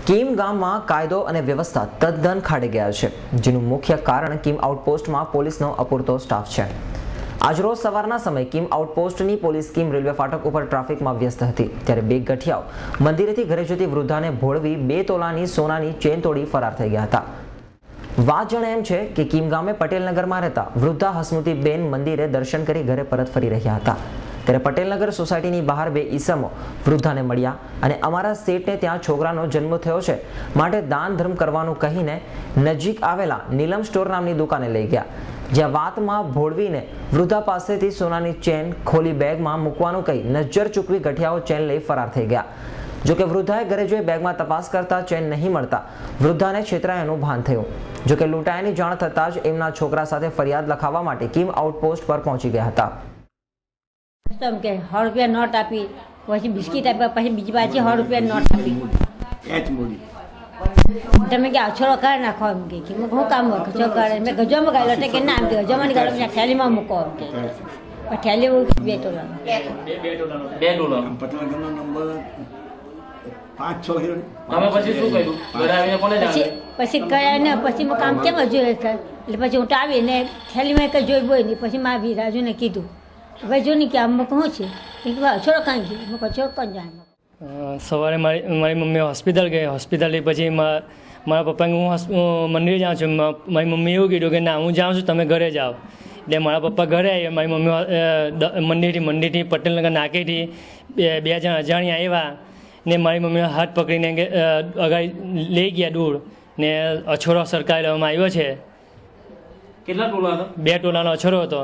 કીમ ગામમાં કાયદો અને વ્યવસ્થા તદ્દન ખાડી ગયા છે, જેનું મુખ્ય કારણ કીમ આઉટપોસ્ટમાં પોલીસનો અપૂરતો સ્ટાફ છે। આજરોજ સવારના સમયે કીમ આઉટપોસ્ટની પોલીસ કીમ રેલવે ફાટક ઉપર ટ્રાફિકમાં વ્યસ્ત હતી, ત્યારે બે ગઠિયાઓ મંદિરેથી ઘરે જતી વૃદ્ધાને ભોળવી 2 તોલાની સોનાની ચેન તોડી ફરાર થઈ ગયા હતા। વાત જાણે એમ છે કે કીમ ગામે પટેલનગરમાં રહેતા વૃદ્ધા હસમુતીબેન મંદિરે દર્શન કરી ઘરે પરત ફરી રહ્યા હતા, ત્યારે પટેલનગર સોસાયટીની બહાર 2 ઈસમો વૃદ્ધાને મળ્યા અને અમારા શેઠને ત્યાં છોકરાનો જન્મ થયો છે, માટે દાન ધર્મ કરવાનું કહીને નજીક આવેલા નીલમ સ્ટોર નામની દુકાને લઈ ગયા, જ્યાં વાતમાં ભોળવીને વૃદ્ધા પાસેથી સોનાની ચેન ખોલી બેગમાં મૂકવાનું કહી નજર ચૂકવી ગઠિયાઓ ચેન લઈ ફરાર થઈ ગયા। જોકે વૃદ્ધાએ ઘરે જઈ બેગમાં તપાસ કરતા ચેન નહીં મળતા વૃદ્ધાને છેતરાયાનું ભાન થયું। જોકે લૂંટાયાની જાણ થતાં જ એમના છોકરા સાથે ફરિયાદ લખાવવા માટે કીમ આઉટપોસ્ટ પર પહોંચી ગયા હતા। કે 100 રૂપિયા નોટ આપી, પછી બિસ્કીટ આપ્યા, પછી બીજી પાછી 100 રૂપિયા નોટ આપી। તમે કે અછોડો કાઢી નાખો એમ કે હું કામ ગજો કાઢે મેં ગજોમાં ગાળ્યો કે ના એમ કે ગજોમાં ગાળો થેલીમાં મૂકો કે થેલી 2 ટોલાનો પછી ગયા ને પછી કામ કેમ હજુ એટલે પછી હું તો આવીને થેલીમાં કંઈ જોઈ બોય નહીં, પછી મારી રાજુને કીધું ભાઈ જો નહીં કે આમ શું છે છોડો કાંઈ ગયું મેં છોડ કોણ જાય। સવારે મારી મમ્મી હોસ્પિટલ ગઈ, હોસ્પિટલથી પછી મારા પપ્પાને હું મંદિરે જાઉં છું, મારી મમ્મી એવું કીધું કે ના હું જાઉં છું તમે ઘરે જાઓ, એટલે મારા પપ્પા ઘરે આવ્યા, મારી મમ્મી મંદિરથી પટેલનગર નાકેથી 2 જણ અજાણ્યા આવ્યા ને મારી મમ્મીનો હાથ પકડીને અગાડી લઈ ગયા દૂર ને અછોડો સરકારી લેવામાં આવ્યો છે। કેટલા ટોલા હતા? 2 ટોલાનો અછોડો હતો।